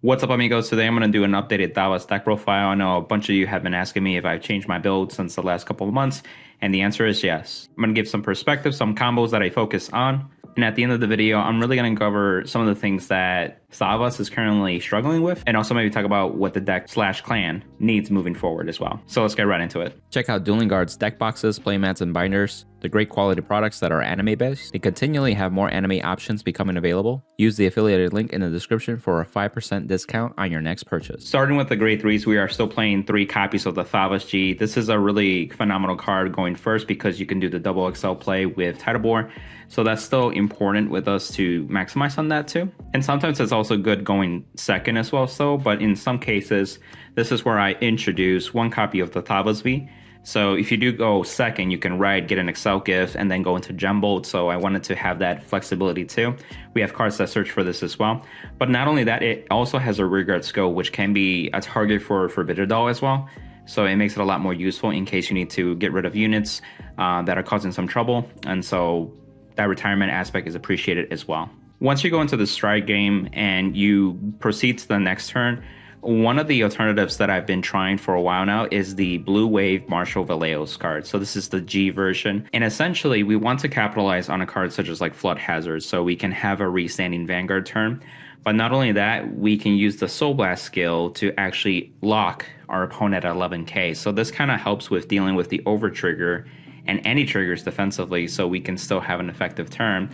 What's up, amigos? Today I'm going to do an updated Thavas deck profile. I know a bunch of you have been asking me if I've changed my build since the last couple of months, and the answer is yes. I'm going to give some perspective, some combos that I focus on, and at the end of the video, I'm really going to cover some of the things that Thavas is currently struggling with, and also maybe talk about what the deck / clan needs moving forward as well. So let's get right into it. Check out Dueling Guard's deck boxes, playmats, and binders. The great quality products that are anime based. They continually have more anime options becoming available. Use the affiliated link in the description for a 5% discount on your next purchase. Starting with the grade 3s, we are still playing 3 copies of the Thavas G. This is a really phenomenal card going first because you can do the double XL play with Titleborn. So that's still important with us to maximize on that too. And sometimes it's also good going second as well, but in some cases, this is where I introduce 1 copy of the Thavas V. So if you do go second, you can get an XL gift, and then go into Gem Bolt. So I wanted to have that flexibility too. We have cards that search for this as well. But not only that, it also has a rearguard skill, which can be a target for Forbidden as well. So it makes it a lot more useful in case you need to get rid of units that are causing some trouble. And so that retirement aspect is appreciated as well. Once you go into the stride game and you proceed to the next turn, one of the alternatives that I've been trying for a while now is the Blue Wave Marshall Valeos card. So this is the G version. And essentially, we want to capitalize on a card such as like Flood Hazard, so we can have a restanding Vanguard turn. But not only that, we can use the Soul Blast skill to actually lock our opponent at 11k. So this kind of helps with dealing with the over trigger and any triggers defensively, so we can still have an effective turn.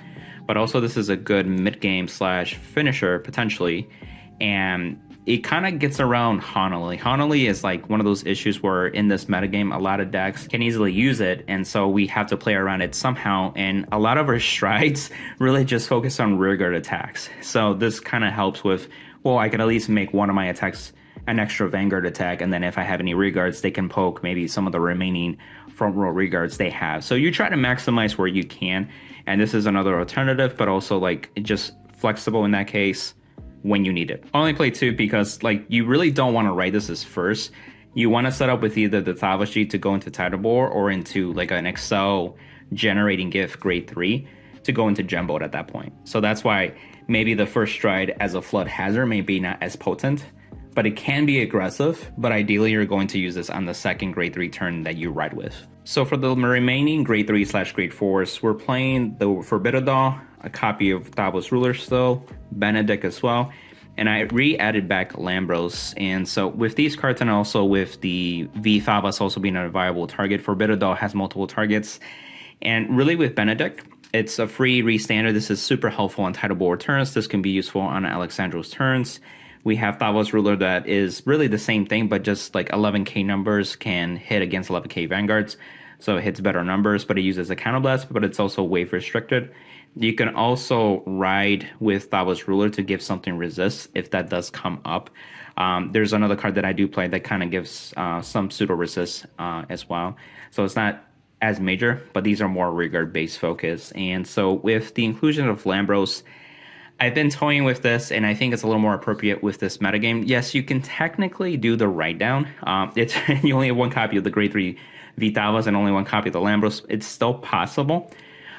But also this is a good mid-game / finisher potentially. And it kind of gets around Honolly. Honolly is like one of those issues where in this metagame, a lot of decks can easily use it. And so we have to play around it somehow. And a lot of our strides really just focus on rearguard attacks. So this kind of helps with, well, I can at least make one of my attacks an extra Vanguard attack. And then if I have any rearguards, they can poke maybe some of the remaining front row rearguards they have. So you try to maximize where you can. And this is another alternative, but also like just flexible in that case when you need it. I only play 2 because like you really don't want to write this as first. You want to set up with either the Thavas G to go into Titleborn or into like an XL generating gift grade 3 to go into Gem Bolt at that point. So that's why maybe the first stride as a Flood Hazard may be not as potent, but it can be aggressive. But ideally you're going to use this on the second grade 3 turn that you ride with. So for the remaining grade 3 / grade 4s, we're playing the Forbidden, a copy of Thavas Ruler still, Benedict as well, and I re-added back Lambros. And so with these cards and also with the V Thavas also being a viable target, Forbidden has multiple targets. And really with Benedict, it's a free restander. This is super helpful on Titleborn turns. This can be useful on Alexandro's turns. We have Thavas Ruler that is really the same thing, but just like 11k numbers can hit against 11k Vanguards. So it hits better numbers, but it uses a counterblast, but it's also wave restricted. You can also ride with Thavas Ruler to give something resist if that does come up. There's another card that I do play that kind of gives some pseudo resist as well. So it's not as major, but these are more rearguard based focus. And so with the inclusion of Lambros, I've been toying with this, and I think it's a little more appropriate with this metagame. Yes, you can technically do the write down. You only have 1 copy of the grade 3 V Thavas and only 1 copy of the Lambros. It's still possible,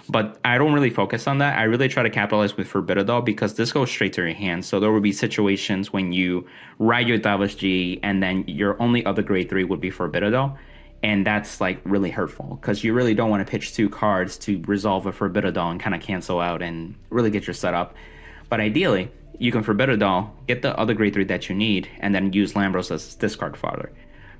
but I don't really focus on that. I really try to capitalize with Forbidden because this goes straight to your hand. So there will be situations when you ride your Thavas G and then your only other grade 3 would be Forbidden. And that's like really hurtful because you really don't want to pitch 2 cards to resolve a Forbidden and kind of cancel out and really get your setup. But ideally, you can Forbidden, get the other grade 3 that you need, and then use Lambros as discard fodder.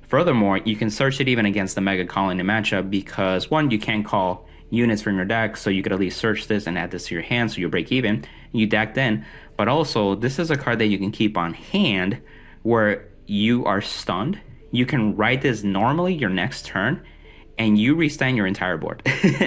Furthermore, you can search it even against the Mega Colony matchup because 1, you can't call units from your deck, so you could at least search this and add this to your hand so you break even. You decked in, but also this is a card that you can keep on hand where you are stunned. You can write this normally your next turn and you restand your entire board.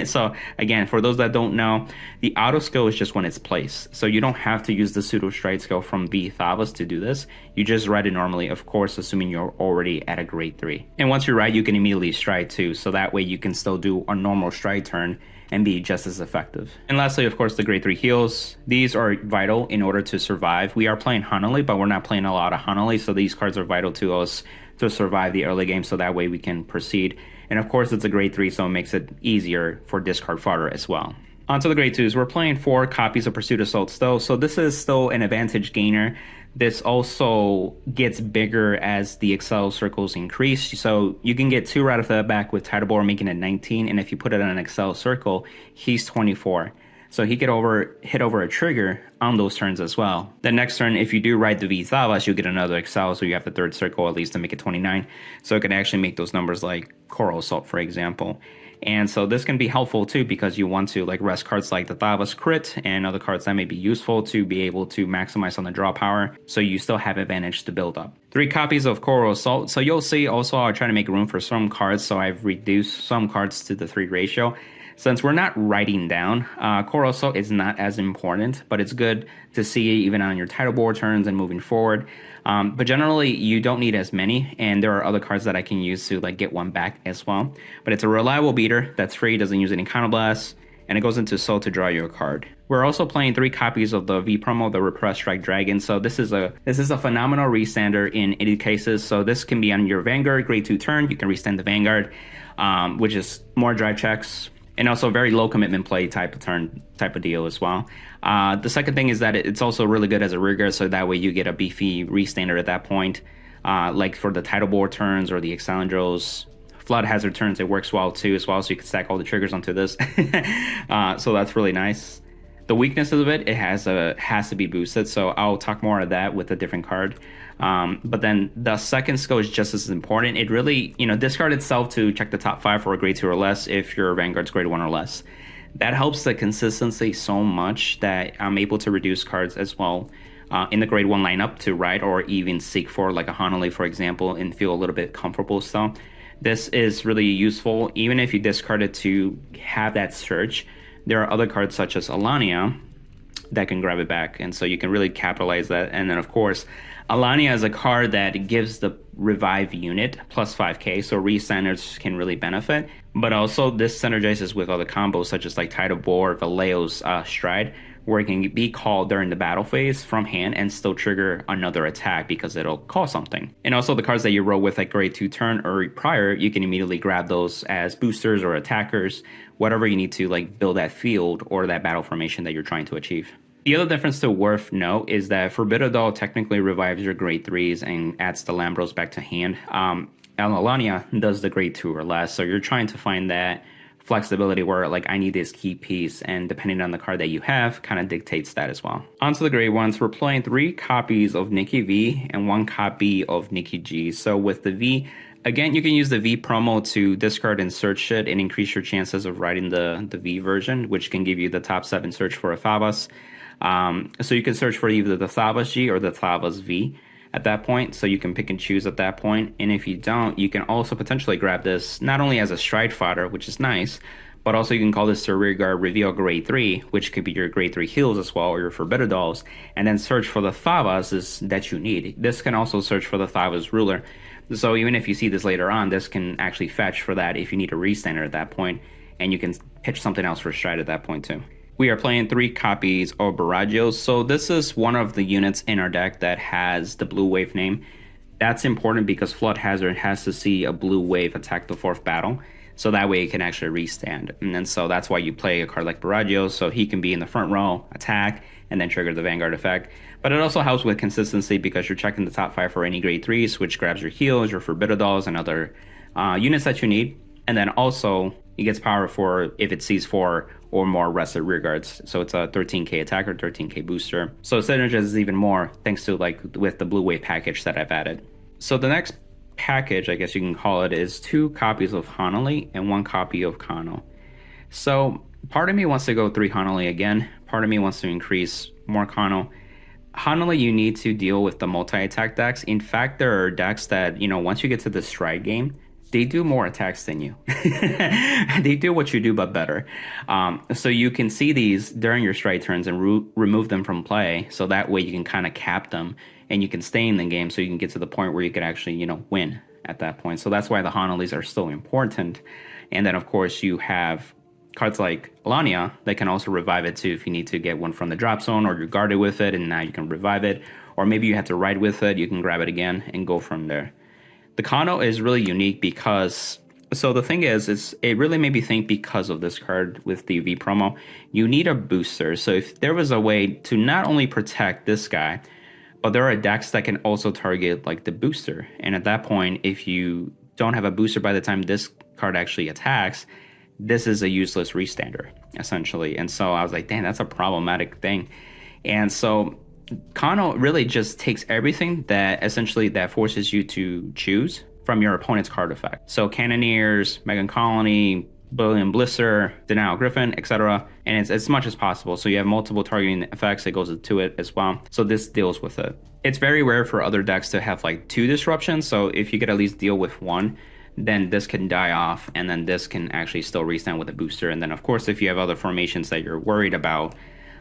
So again, for those that don't know, the auto skill is just when it's placed. So you don't have to use the pseudo stride skill from V Thavas to do this. You just write it normally, of course, assuming you're already at a grade 3. And once you ride, you can immediately stride too. So that way you can still do a normal stride turn and be just as effective. And lastly, of course, the grade 3 heals. These are vital in order to survive. We are playing Honolly, but we're not playing a lot of Honolly. So these cards are vital to us to survive the early game. So that way we can proceed. And of course, it's a grade 3, so it makes it easier for discard fodder as well. Onto the grade 2s, we're playing 4 copies of Pursuit Assault still, so this is still an advantage gainer. This also gets bigger as the Excel circles increase. So you can get 2 right off the back with Titleborn making it 19. And if you put it on an Excel circle, he's 24. So he could hit over a trigger on those turns as well. The next turn, if you do ride the V Thavas, you'll get another Excel. So you have the 3rd circle at least to make it 29. So it can actually make those numbers like Coral Assault, for example. And so this can be helpful too, because you want to like rest cards like the Thavas crit and other cards that may be useful to be able to maximize on the draw power, so you still have advantage to build up. 3 copies of Coral Assault. So you'll see also I'll try to make room for some cards, so I've reduced some cards to the 3 ratio. Since we're not writing down, Coral Assault is not as important, but it's good to see even on your title board turns and moving forward. But generally, you don't need as many, and there are other cards that I can use to like get one back as well. But it's a reliable beater that's free, doesn't use any counterblast, and it goes into Soul to draw you a card. We're also playing 3 copies of the V promo, the Repressed Strike Dragon. So this is a phenomenal restander in any cases. So this can be on your Vanguard grade 2 turn. You can restand the Vanguard, which is more drive checks. And also very low commitment play type of deal as well. The second thing is that it's also really good as a rigger, so that way you get a beefy restander at that point. Like for the title board turns or the Exalendros, Flood Hazard turns, it works well too as well, so you can stack all the triggers onto this. So that's really nice. The weaknesses of it has to be boosted, so I'll talk more of that with a different card. But then the second skill is just as important. It really, discard itself to check the top 5 for a grade 2 or less if your Vanguard's grade 1 or less. That helps the consistency so much that I'm able to reduce cards as well in the grade 1 lineup to ride or even seek for, like a Hanali, for example, and feel a little bit comfortable still. This is really useful, even if you discard it to have that search. There are other cards such as Alania that can grab it back, and so you can really capitalize that. And then, of course, Alania is a card that gives the revive unit plus 5k, so restanders can really benefit. But also, this synergizes with other combos such as like Tidal Bore, Valeo's Stride, where it can be called during the battle phase from hand and still trigger another attack because it'll call something. And also the cards that you roll with like grade 2 turn or prior, you can immediately grab those as boosters or attackers, whatever you need to like build that field or that battle formation that you're trying to achieve. The other difference to worth note is that Forbidadol technically revives your grade 3s and adds the Lambros back to hand. Alania does the grade 2 or less, so you're trying to find that flexibility where like I need this key piece, and depending on the card that you have kind of dictates that as well. On to the grade 1s. We're playing 3 copies of Nikki V and 1 copy of Nikki G. So with the V, again, you can use the V promo to discard and search it and increase your chances of riding the V version, which can give you the top 7 search for a Thavas. So you can search for either the Thavas G or the Thavas V at that point, so you can pick and choose at that point. And if you don't, you can also potentially grab this not only as a stride fodder, which is nice, but also you can call this to rear guard reveal grade 3, which could be your grade 3 heals as well, or your Forbidadols, and then search for the Thavas that you need. This can also search for the Thavas ruler. So even if you see this later on, this can actually fetch for that if you need a restander at that point, and you can pitch something else for stride at that point too. We are playing 3 copies of Baragios. So this is one of the units in our deck that has the blue wave name. That's important because Flood Hazard has to see a blue wave attack the 4th battle, so that way it can actually restand. And then so that's why you play a card like Baragios, so he can be in the front row, attack, and then trigger the Vanguard effect. But it also helps with consistency because you're checking the top 5 for any grade 3s, which grabs your heals, your Forbidadols, and other units that you need. And then also it gets power for if it sees 4 or more rested rear guards. So it's a 13k attacker, 13k booster. So it synergizes even more thanks to like with the blue wave package that I've added. So the next package, I guess you can call it, is 2 copies of Hanali and 1 copy of Kano. So part of me wants to go 3 Hanali again. Part of me wants to increase more Kano. Hanali, you need to deal with the multi-attack decks. In fact, there are decks that, once you get to the stride game, they do more attacks than you. They do what you do, but better. So you can see these during your stride turns and remove them from play. So that way you can kind of cap them and you can stay in the game so you can get to the point where you can actually, win at that point. So that's why the Hanalis are so important. And then, of course, you have cards like Alania that can also revive it too if you need to get one from the drop zone, or you're guarded with it and now you can revive it. Or maybe you have to ride with it, you can grab it again and go from there. The Kano is really unique because, so the thing is, it really made me think because of this card with the V promo, you need a booster. So if there was a way to not only protect this guy, But there are decks that can also target like the booster. And at that point, if you don't have a booster by the time this card actually attacks, this is a useless restander, essentially. And so I was like, damn, that's a problematic thing. And so Kano really just takes everything that essentially that forces you to choose from your opponent's card effect. So Cannoneers, Megan Colony, Brilliant Blister, Denial Griffin, etc. And it's as much as possible. So you have multiple targeting effects that goes into it as well. So this deals with it. It's very rare for other decks to have like 2 disruptions. So if you could at least deal with 1, then this can die off, and then this can actually still restand with a booster. And then of course, if you have other formations that you're worried about,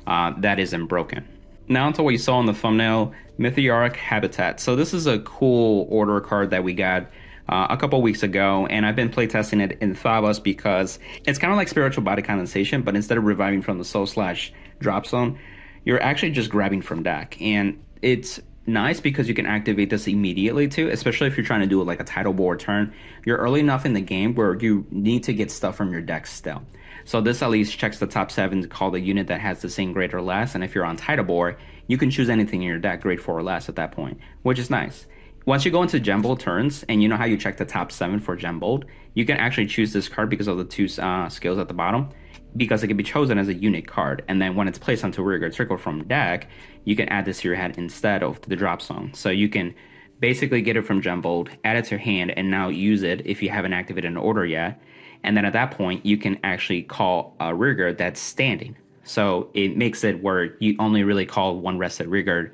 that isn't broken. Now to what you saw in the thumbnail, Mythiarch Habitat. So this is a cool order card that we got a couple weeks ago, and I've been playtesting it in Thavas because it's kind of like Spiritual Body Condensation, but instead of reviving from the soul/drop zone, you're actually just grabbing from deck. And it's nice because you can activate this immediately too, especially if you're trying to do like a title board turn. You're early enough in the game where you need to get stuff from your deck still. So this at least checks the top 7 to call the unit that has the same grade or less, and if you're on title board, you can choose anything in your deck grade 4 or less at that point, which is nice. Once you go into Gembold turns, and you know how you check the top 7 for Gembold, you can actually choose this card because of the 2 skills at the bottom, because it can be chosen as a unit card, and then when it's placed onto rearguard circle from deck, you can add this to your hand instead of the drop zone. So you can basically get it from Gembold, add it to your hand, and now use it if you haven't activated an order yet. And then at that point, you can actually call a rearguard that's standing. So it makes it where you only really call 1 rested rearguard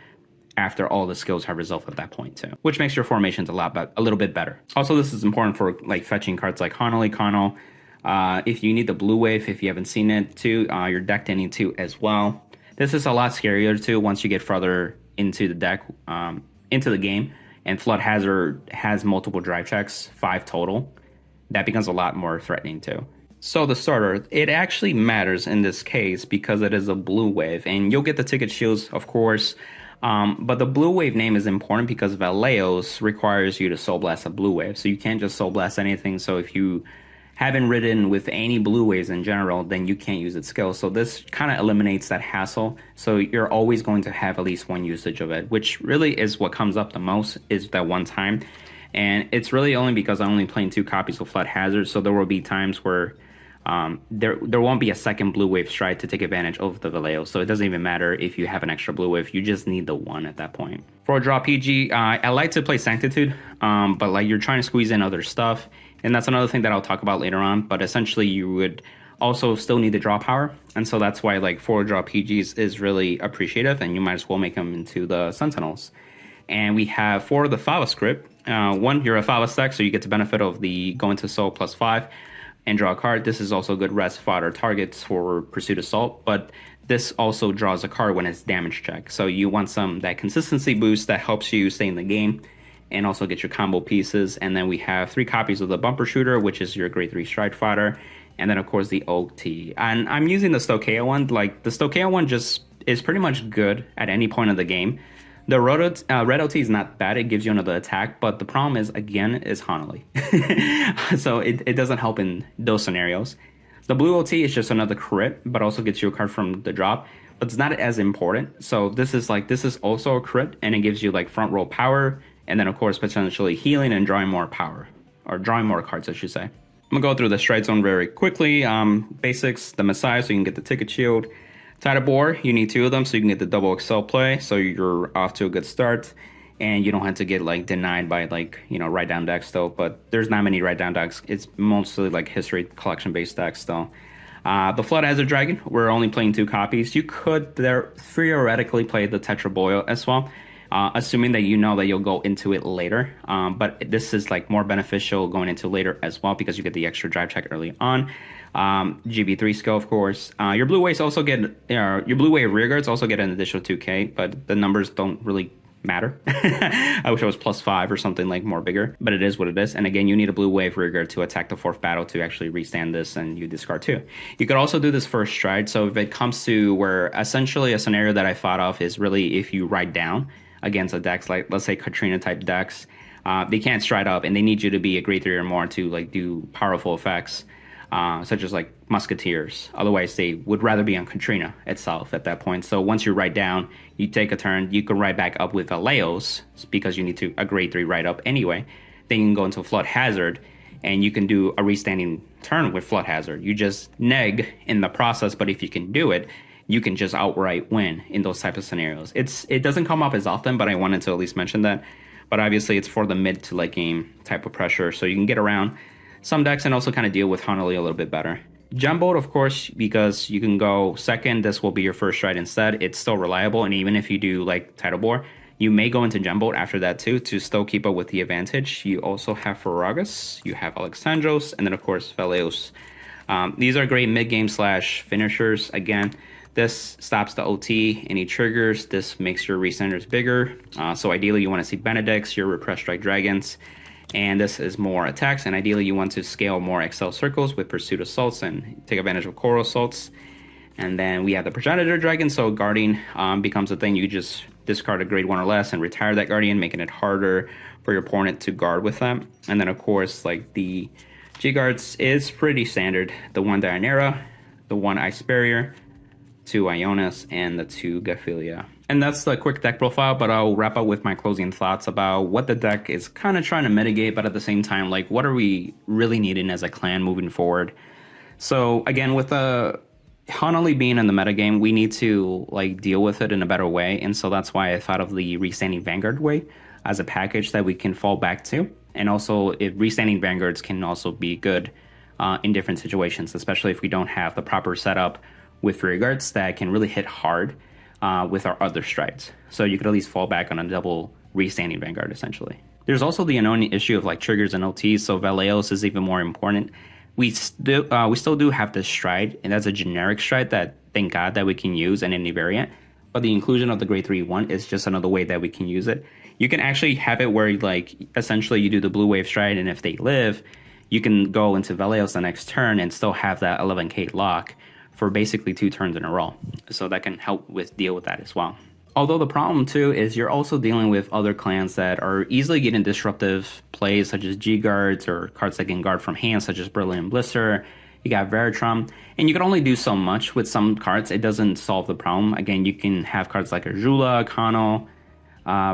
after all the skills have resolved at that point too, which makes your formations a little bit better. Also, this is important for like fetching cards like Hanali Kano. If you need the blue wave, if you haven't seen it too, your deck tending to as well. This is a lot scarier too once you get further into the deck, into the game, and Flood Hazard has multiple drive checks, 5 total. That becomes a lot more threatening too. So the starter, it actually matters in this case because it is a blue wave, and you'll get the ticket shields, of course. But the blue wave name is important because Valeos requires you to soul blast a blue wave, so you can't just soul blast anything. So if you haven't ridden with any blue waves in general, then you can't use its skill. So this kind of eliminates that hassle. So you're always going to have at least 1 usage of it, which really is what comes up the most, is that one time. And it's really only because I'm only playing 2 copies of Flood Hazard, so there will be times where there won't be a second blue wave stride to take advantage of the Vallejo. So it doesn't even matter if you have an extra blue wave, you just need the 1 at that point. For a draw PG, I like to play Sanctitude, but like you're trying to squeeze in other stuff, and that's another thing that I'll talk about later on. But essentially you would also still need the draw power, and so that's why like 4 draw PGs is really appreciative, and you might as well make them into the Sentinels. And we have 4 of the Thavas script. 1, you're a Thavas deck, so you get the benefit of the go into Soul +5 and draw a card. This is also good rest fodder targets for Pursuit Assault, but this also draws a card when it's damage check. So you want that consistency boost that helps you stay in the game and also get your combo pieces. And then we have 3 copies of the Bumper Shooter, which is your grade 3 stride fodder. And then of course the OT. And I'm using the Stoicheia one. Like the Stoicheia one just is pretty much good at any point of the game. The red OT is not bad, it gives you another attack, but the problem is, again, is Hanali. So it doesn't help in those scenarios. The blue OT is just another crit, but also gets you a card from the drop, but it's not as important. So this is also a crit, and it gives you like front row power, and then of course potentially healing and drawing more power, or drawing more cards, I should say. I'm gonna go through the stride zone very quickly. Basics, the Messiah, so you can get the ticket shield. Title board, you need 2 of them so you can get the double XL play, so you're off to a good start, and you don't have to get like denied by like, you know, write down decks though, but there's not many write down decks. It's mostly like history collection based decks though. The Flood Hazard Dragon, we're only playing 2 copies. You could theoretically play the Tetra Boil as well, assuming that you know that you'll go into it later, but this is like more beneficial going into later as well because you get the extra drive check early on. GB3 skill, of course. Your blue waves also get your blue wave rearguards also get an additional 2k, but the numbers don't really matter. I wish it was +5 or something like more bigger, but it is what it is. And again, you need a blue wave rearguard to attack the 4th battle to actually restand this, and you discard 2. You could also do this first stride. So if it comes to where essentially a scenario that I thought of is really if you ride down against a decks like, let's say, Katrina type decks, they can't stride up and they need you to be a grade 3 or more to like do powerful effects. such as like Musketeers. Otherwise, they would rather be on Katrina itself at that point. So once you write down, you take a turn, you can write back up with Leos because you need to a grade 3 write up anyway. Then you can go into Flood Hazard, and you can do a restanding turn with Flood Hazard. You just neg in the process, but if you can do it, you can just outright win in those types of scenarios. It doesn't come up as often, but I wanted to at least mention that. But obviously, it's for the mid to late game type of pressure, so you can get around some decks and also kind of deal with Hanali a little bit better. Jumboat, of course, because you can go second, this will be your first stride instead. It's still reliable, and even if you do like Tidal Bore, you may go into Jumboat after that too to still keep up with the advantage. You also have Faragas, you have Alexandros, and then of course Veleos. These are great mid-game slash finishers. Again, this stops the OT, any triggers. This makes your resenders bigger. So ideally you want to see Benedicts, your Repressed Strike Dragons. And this is more attacks, and ideally you want to scale more Excel Circles with Pursuit Assaults and take advantage of Coral Assaults. And then we have the Progenitor Dragon, so Guardian becomes a thing. You just discard a grade 1 or less and retire that Guardian, making it harder for your opponent to guard with them. And then of course, like the G-Guards is pretty standard. The 1 Dianera, the 1 Ice Barrier, 2 Ionis, and the 2 Gaphilia. And that's the quick deck profile, but I'll wrap up with my closing thoughts about what the deck is kind of trying to mitigate, but at the same time, like what are we really needing as a clan moving forward? So again, with the Hanali being in the metagame, we need to like deal with it in a better way. And so that's why I thought of the Restanding Vanguard way as a package that we can fall back to. And also if Restanding Vanguards can also be good in different situations, especially if we don't have the proper setup with rear guards that can really hit hard with our other strides. So you could at least fall back on a double Restanding Vanguard essentially. There's also the annoying issue of like triggers and OTs, so Veleos is even more important. We still do have this stride, and that's a generic stride that thank God that we can use in any variant. But the inclusion of the grade 3/1 is just another way that we can use it. You can actually have it where like essentially you do the blue wave stride, and if they live, you can go into Veleos the next turn and still have that 11k lock for basically 2 turns in a row. So that can help with deal with that as well. Although the problem too is you're also dealing with other clans that are easily getting disruptive plays such as G-Guards or cards that can guard from hand such as Brilliant Blister. You got Veritrum, and you can only do so much with some cards. It doesn't solve the problem. Again, you can have cards like Arjula, Kano,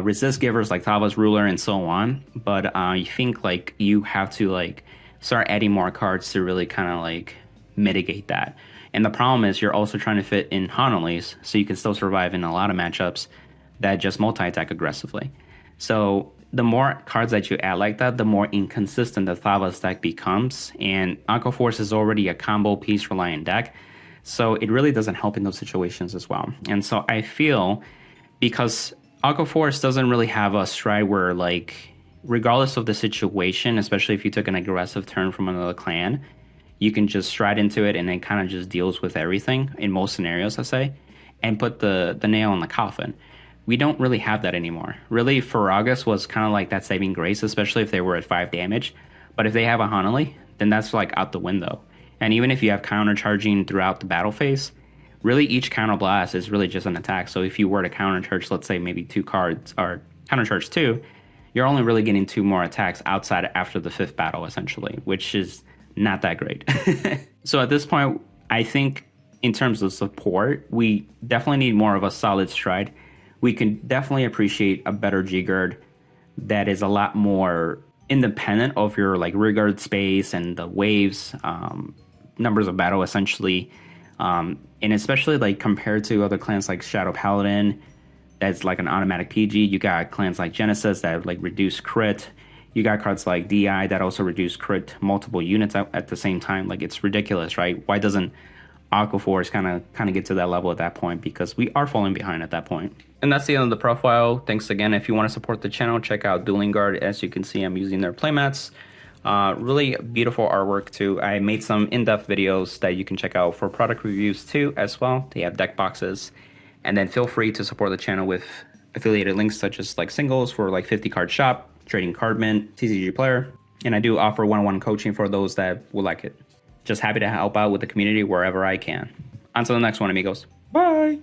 resist givers like Thavas, Ruler, and so on. But I think like you have to like start adding more cards to really kind of like mitigate that. And the problem is you're also trying to fit in Hanalis so you can still survive in a lot of matchups that just multi-attack aggressively. So the more cards that you add like that, the more inconsistent the Thavas deck becomes. And Aqua Force is already a combo piece reliant deck, so it really doesn't help in those situations as well. And so I feel because Aqua Force doesn't really have a stride where like, regardless of the situation, especially if you took an aggressive turn from another clan, you can just stride into it and it kind of just deals with everything in most scenarios, I say, and put the nail in the coffin. We don't really have that anymore. Really, Faragas was kind of like that saving grace, especially if they were at 5 damage. But if they have a Hanali, then that's like out the window. And even if you have counter-charging throughout the battle phase, really each counter-blast is really just an attack. So if you were to counter-charge, let's say maybe 2 cards, or counter-charge 2, you're only really getting 2 more attacks outside after the 5th battle, essentially, which is not that great. So at this point, I think in terms of support, we definitely need more of a solid stride. We can definitely appreciate a better G-Guard that is a lot more independent of your like rear guard space and the waves, numbers of battle essentially. And especially like compared to other clans like Shadow Paladin, that's like an automatic PG. You got clans like Genesis that like reduce crit. You got cards like DI that also reduce crit multiple units at the same time. Like it's ridiculous, right? Why doesn't Aqua Force kind of get to that level at that point? Because we are falling behind at that point. And that's the end of the profile. Thanks again. If you want to support the channel, check out Dueling Guard. As you can see, I'm using their playmats. Really beautiful artwork too. I made some in-depth videos that you can check out for product reviews too as well. They have deck boxes. And then feel free to support the channel with affiliated links such as like singles for like 50 card shop, trading card mint, TCG player. And I do offer one-on-one coaching for those that would like it. Just happy to help out with the community wherever I can. On to the next one, amigos. Bye.